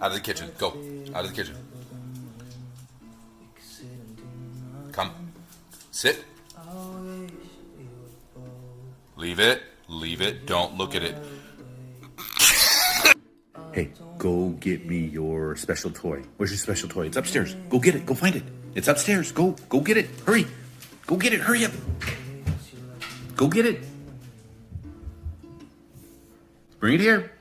Out of the kitchen. Go. Out of the kitchen. Come. Sit. Leave it. Leave it. Don't look at it. Hey, go get me your special toy. Where's your special toy? It's upstairs. Go get it. Go find it. It's upstairs. Go get it. Hurry. Go get it. Hurry up. Go get it. Bring it here.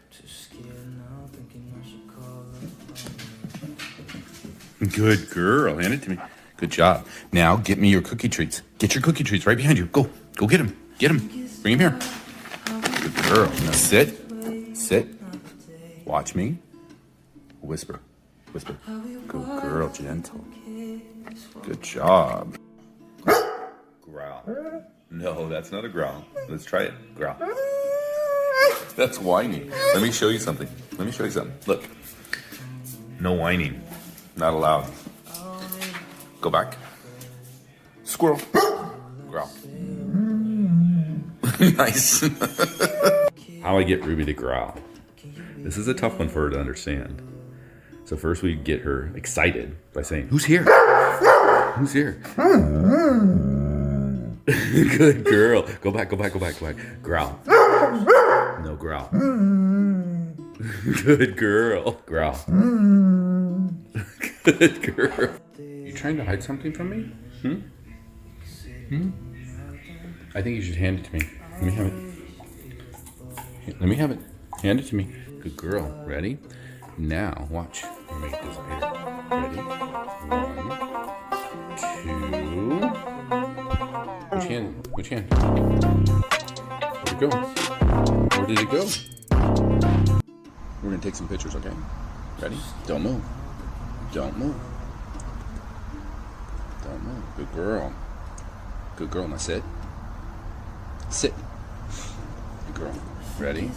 Good girl. Hand it to me. Good job. Now get me your cookie treats. Get your cookie treats right behind you. Go get them. Get them. Bring them here. Good girl. Now sit. Sit. Watch me. Whisper. Whisper. Good girl, gentle. Good job. Growl. No, that's not a growl. Let's try it. Growl. That's whining. Let me show you something. Let me show you something. Look. No whining. Not allowed. Go back. Squirrel. Growl. Nice. How I get Ruby to growl. This is a tough one for her to understand. So first we get her excited by saying, "Who's here? Who's here?" Good girl. Go back. Growl. No, growl. Good girl. Growl. Good girl. You trying to hide something from me? I think you should hand it to me. Let me have it. Let me have it. Hand it to me. Good girl. Ready? Now, watch. Let me make it disappear. Ready? 1, 2. Which hand? Which hand? Where'd it go? Where did it go? We're gonna take some pictures, okay? Ready? Don't move. Don't move. Don't move. Good girl. Good girl. Now sit. Sit. Good girl. Ready?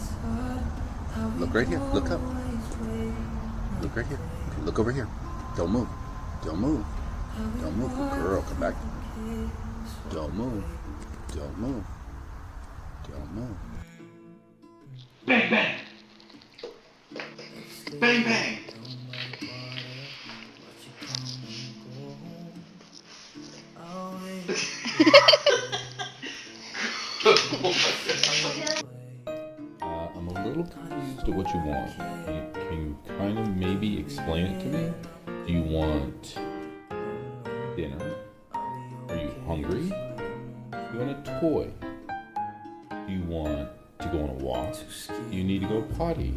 Look right here. Look up. Look right here. Okay, look over here. Don't move. Don't move. Don't move. Good girl. Come back. Don't move. Don't move. Don't move. Bang, bang. Bang, bang. I'm a little confused at what you want. Can you kind of maybe explain it to me? Do you want dinner? Are you hungry? Do you want a toy? Do you want to go on a walk? Do you need to go potty?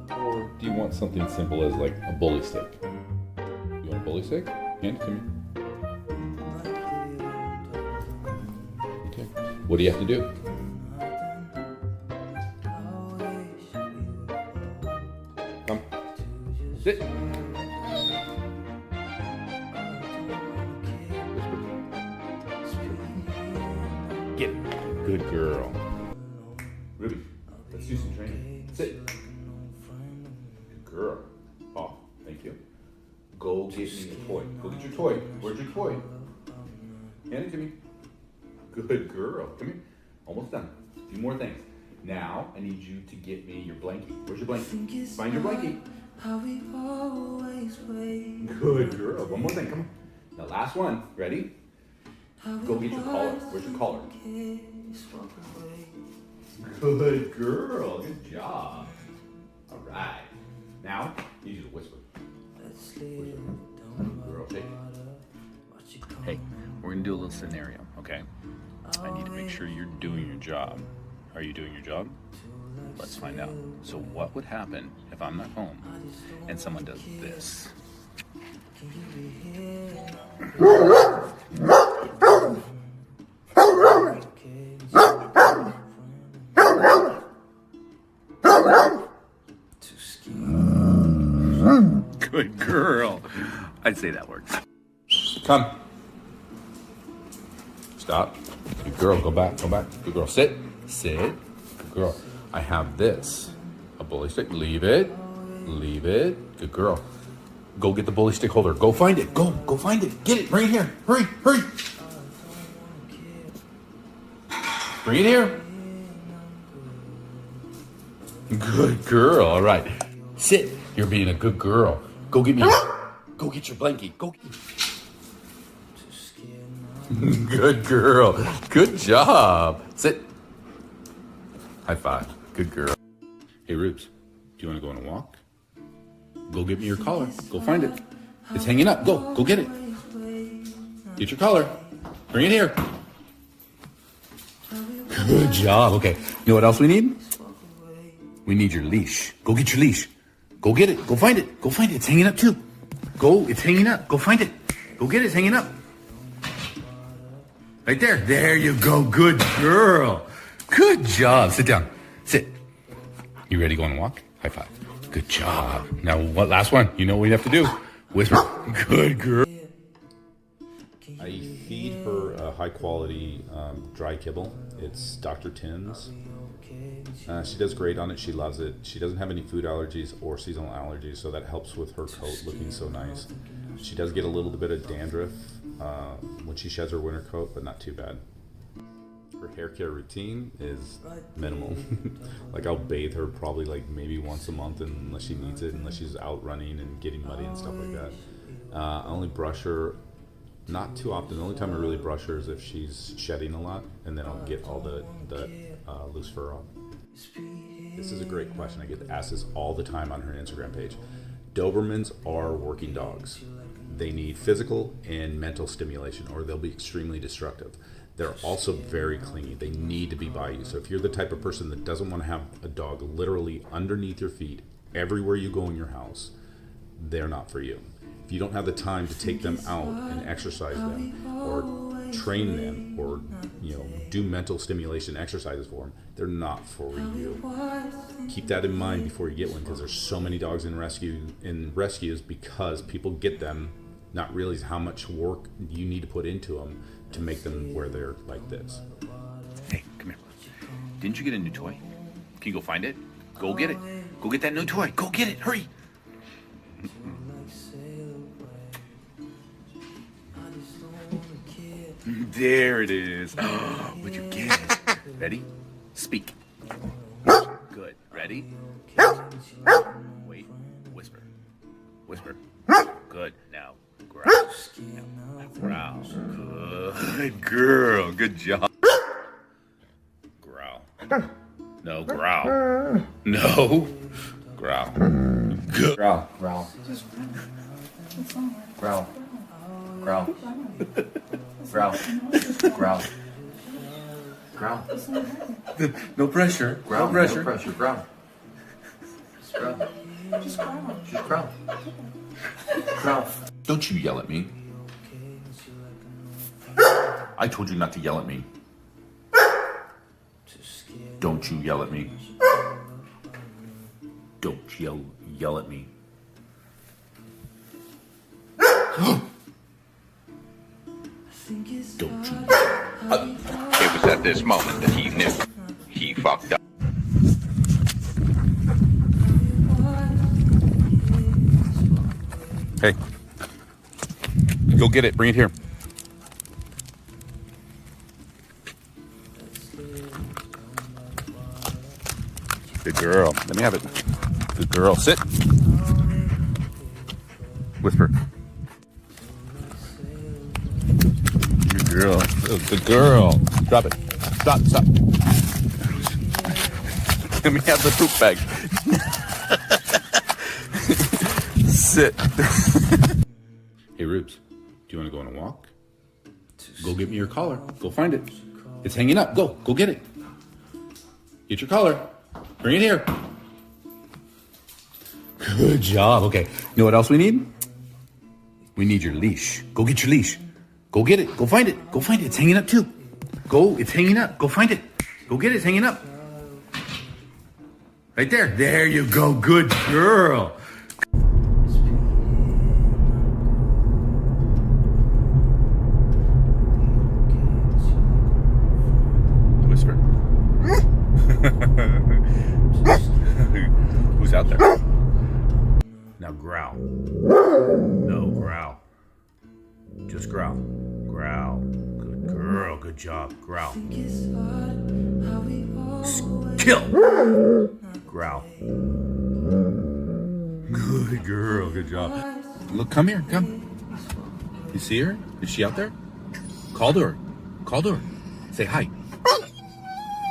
Or do you want something simple as like a bully stick? You want a bully stick? Hand it to me. Okay. What do you have to do? Come. Sit. Get it. Good girl. Ruby, let's do some training. Sit. Good girl. Oh, thank you. Go get me a toy. Go get your toy. Where's your toy? Hand it to me. Good girl. Come here. Almost done. A few more things. Now, I need you to get me your blankie. Where's your blankie? Find your blankie. Good girl. One more thing. Come on. Now, last one. Ready? Go get your collar. Where's your collar? Good girl. Good job. All right. Now, I need you to whisper. Good girl. Shake it. Hey, we're going to do a little scenario, okay? I need to make sure you're doing your job. Are you doing your job? Let's find out. So what would happen if I'm not home and someone does this? Good girl. I'd say that works. Come. Stop. Good girl. Go back. Go back. Good girl. Sit. Sit. Good girl. I have this. A bully stick. Leave it. Leave it. Good girl. Go get the bully stick holder. Go find it. Go. Go find it. Get it. Bring it here. Hurry. Hurry. Bring it here. Good girl. All right. Sit. You're being a good girl. Go get your blankie. Go. Good girl. Good job. Sit. High five. Good girl. Hey, Rubes, do you want to go on a walk? Go get me your collar. Go find it. It's hanging up. Go get it. Get your collar. Bring it here. Good job. Okay. You know what else we need? We need your leash. Go get your leash. Go get it. Go find it. Go find it. It's hanging up too. It's hanging up. Go find it. Go get it. It's hanging up. Right there. There you go. Good girl. Good job. Sit down. Sit. You ready to go on a walk? High five. Good job. Now, what? Last one. You know what you have to do. Whisper. Good girl. I feed her a high quality dry kibble. It's Dr. Tim's. She does great on it. She loves it. She doesn't have any food allergies or seasonal allergies, so that helps with her coat looking so nice. She does get a little bit of dandruff when she sheds her winter coat, but not too bad. Her hair care routine is minimal. Like, I'll bathe her probably like maybe once a month unless she needs it, unless she's out running and getting muddy and stuff like that. I only brush her not too often. The only time I really brush her is if she's shedding a lot, and then I'll get all the loose fur off. This is a great question. I get asked this all the time on her Instagram page. Dobermans are working dogs. They need physical and mental stimulation, or they'll be extremely destructive. They're also very clingy. They need to be by you. So if you're the type of person that doesn't want to have a dog literally underneath your feet everywhere you go in your house, they're not for you. If you don't have the time to take them out and exercise them, or train them, or do mental stimulation exercises for them, they're not for you. Keep that in mind before you get one, because there's so many dogs in rescues because people get them not realize how much work you need to put into them to make them where they're like this. Hey, come here. Didn't you get a new toy? Can you go find it? Go get it. Go get that new toy. Go get it. Hurry. There it is. What'd you get? Ready? Speak. Good. Ready? Wait. Whisper. Whisper. Good. Now growl. Now growl. Good girl. Good job. Growl. No, growl. No. Growl. Good. Growl. Growl. Growl. Growl. Growl. Growl. Growl. No pressure. Growl. No pressure. No pressure. Growl. Just growl. Just growl. Just growl. Growl. Don't you yell at me. I told you not to yell at me. Don't you yell at me. Don't yell at me. Don't you. It was at this moment that he knew he fucked up. Hey. Go get it. Bring it here. Good girl. Let me have it. Good girl. Sit. Whisper. Good girl. Oh, good girl. Drop it. Stop. Let me have the poop bag. Sit. Hey, Rubes, do you want to go on a walk? Go get me your collar. Go find it. It's hanging up. Go get it. Get your collar. Bring it here. Good job. Okay. You know what else we need? We need your leash. Go get your leash. Go get it. Go find it. Go find it. It's hanging up too. It's hanging up. Go find it. Go get it. It's hanging up. Right there. There you go. Good girl. Whisper. Who's out there? Now growl. No, growl. Just growl. Growl. Good girl. Good job. Growl. Kill. Growl. Good girl. Good job. Look, come here. Come. You see her? Is she out there? Call to her. Call to her. Say hi.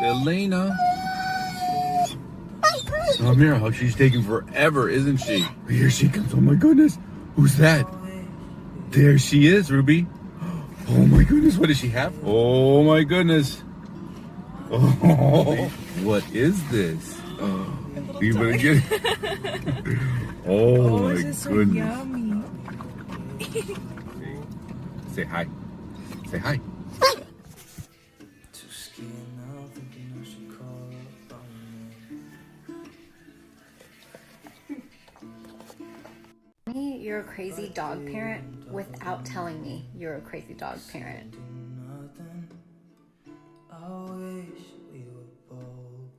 Elena. Samira, she's taking forever, isn't she? Here she comes. Oh my goodness. Who's that? There she is, Ruby. Oh my goodness. What does she have? Oh my goodness. Oh, what is this? You better get it. Oh my This is so goodness. yummy. Say hi. Say hi. Me, you're a crazy dog parent without telling me you're a crazy dog parent. I wish we were bold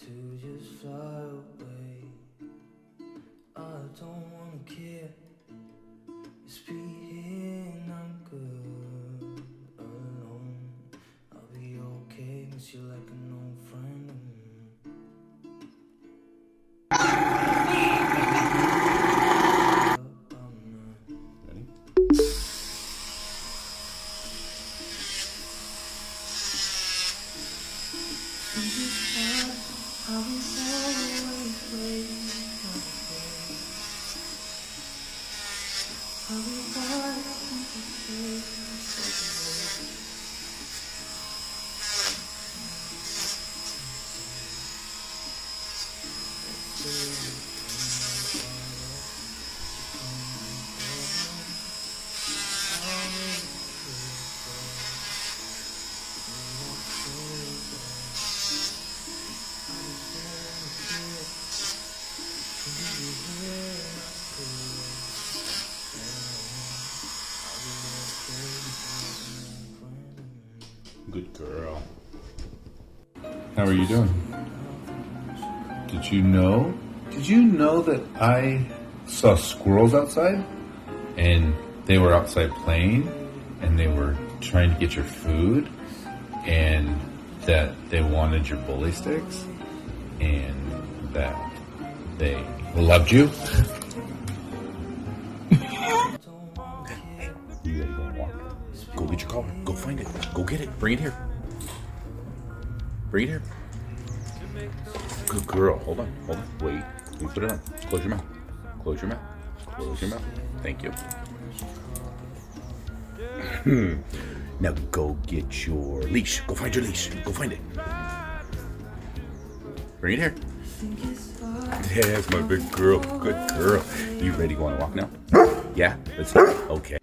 to just fly away. I don't wanna care. It's being I'm good alone. I'll be okay, miss you like an old friend. Good girl. How are you doing? Did you know? Did you know that I saw squirrels outside? And they were outside playing, and they were trying to get your food, and that they wanted your bully sticks, and that they loved you. You ready to go on a walk? Go get your collar. Go find it. Go get it. Bring it here. Bring it here. Good girl. Hold on. Hold on. Wait. Let me put it on. Close your mouth. Close your mouth. Close your mouth. Thank you. Now go get your leash. Go find your leash. Go find it. Bring it here. That's my big girl. Good girl. You ready to go on a walk now? Yeah? Let's go. Okay.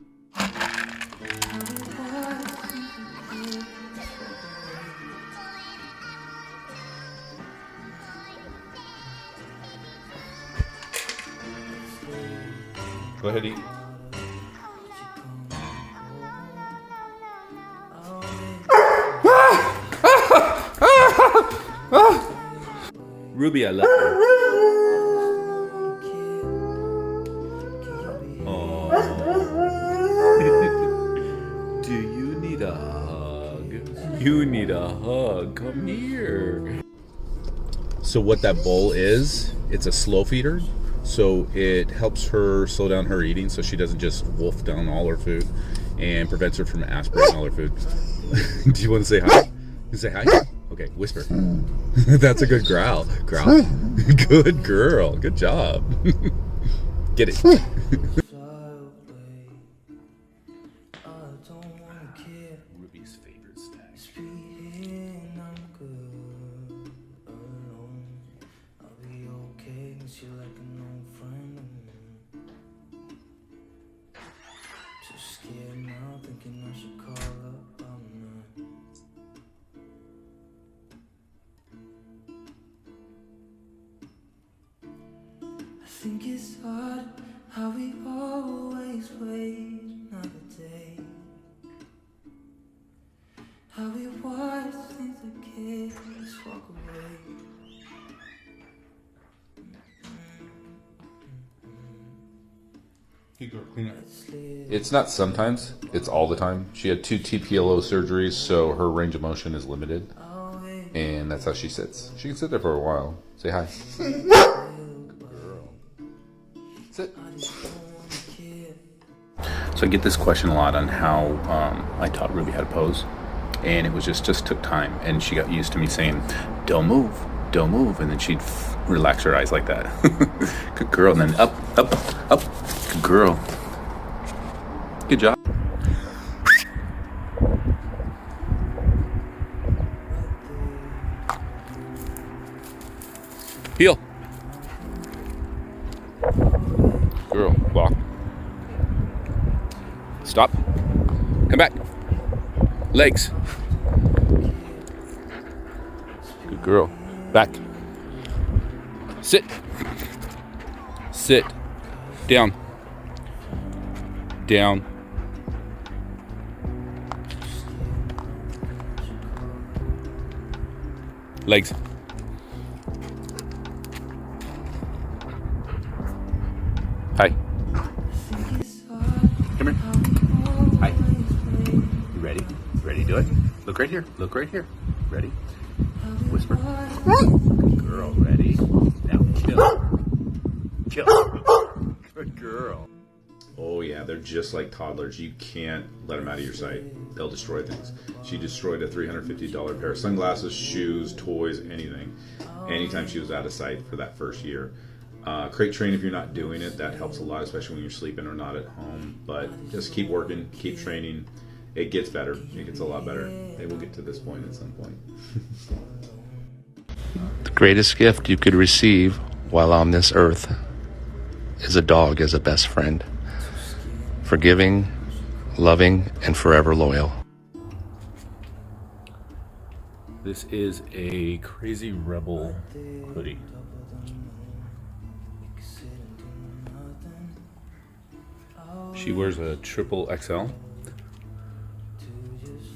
Go ahead, eat. Ruby, I love you. Oh. Do you need a hug? You need a hug. Come here. So what that bowl is, it's a slow feeder. So it helps her slow down her eating so she doesn't just wolf down all her food and prevents her from aspirating all her food. Do you want to say hi? You say hi? Okay, whisper. That's a good growl. Growl. Good girl. Good job. Get it. Ruby's favorite snack. Scared now, thinking I should call up. I'm not. I think it's odd how we always wait another day. How we watch things that kids walk away. Hey girl, clean up. It's not sometimes, it's all the time. She had 2 TPLO surgeries, so her range of motion is limited. And that's how she sits. She can sit there for a while. Say hi. Good girl. Sit. So I get this question a lot on how I taught Ruby how to pose, and it was just took time, and she got used to me saying, don't move, and then she'd relax her eyes like that. Good girl. And then up. Good girl. Good job. Heel. Girl, walk. Stop. Come back. Legs. Good girl. Back. Sit. Sit. Down. Down. Legs. Hi. Come here. Hi. You ready? Ready to do it? Look right here. Look right here. Ready? Whisper. Good girl. Ready? Now kill. Kill. Good girl. Oh yeah, they're just like toddlers. You can't let them out of your sight. They'll destroy things. She destroyed a $350 pair of sunglasses, shoes, toys, anything. Anytime she was out of sight for that first year. Crate train if you're not doing it. That helps a lot, especially when you're sleeping or not at home. But just keep working, keep training. It gets better. It gets a lot better. They will get to this point at some point. The greatest gift you could receive while on this earth is a dog as a best friend. Forgiving, loving, and forever loyal. This is a Crazy Rebel hoodie. She wears a triple XL.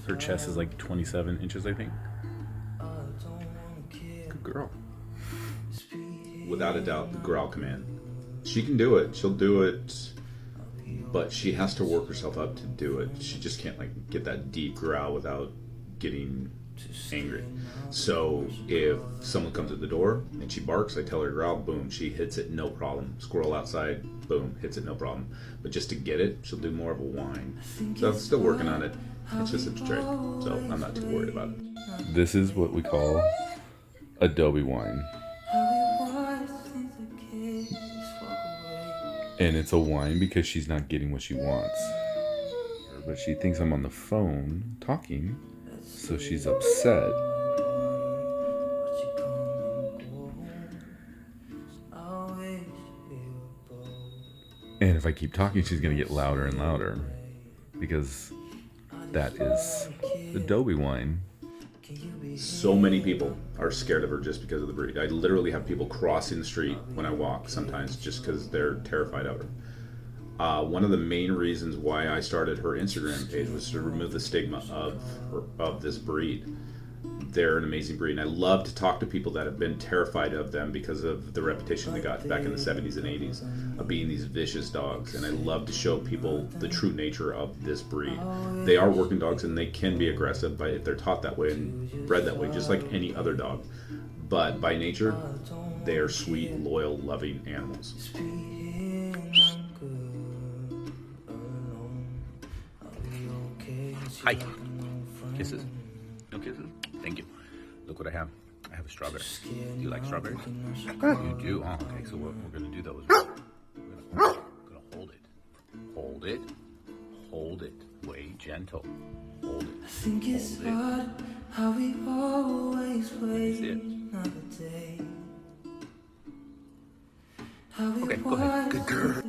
Her chest is like 27 inches, I think. Good girl. Without a doubt, the growl command. She can do it. She'll do it, but she has to work herself up to do it. She just can't like get that deep growl without getting angry. So if someone comes at the door and she barks, I tell her to growl, boom, she hits it, no problem. Squirrel outside, boom, hits it, no problem. But just to get it, she'll do more of a whine. So I'm still working on it. It's just a trick, so I'm not too worried about it. This is what we call Adobe whine. And it's a whine because she's not getting what she wants. But she thinks I'm on the phone talking, so she's upset. And if I keep talking, she's gonna get louder and louder, because that is Adobe whine. So many people are scared of her just because of the breed. I literally have people crossing the street when I walk sometimes just because they're terrified of her. One of the main reasons why I started her Instagram page was to remove the stigma of this breed. They're an amazing breed, and I love to talk to people that have been terrified of them because of the reputation they got back in the 70s and 80s of being these vicious dogs. And I love to show people the true nature of this breed. They are working dogs, and they can be aggressive if they're taught that way and bred that way, just like any other dog. But by nature, they are sweet, loyal, loving animals. Hi. Kisses? No kisses? Thank you. Look what I have. I have a strawberry. Do you like strawberries? You do? Oh, okay. So what we're going to do though is we're going to hold it. Hold it. Hold it. Wait, gentle. Hold it. I think it's odd how we always wait another day. Okay, go ahead. Good girl.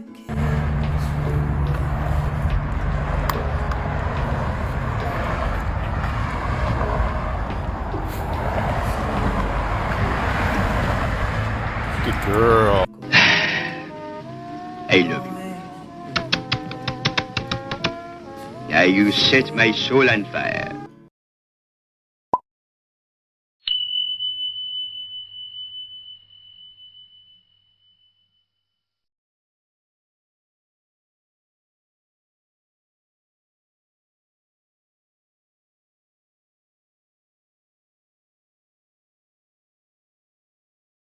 Good girl. I love you. Now you set my soul on fire.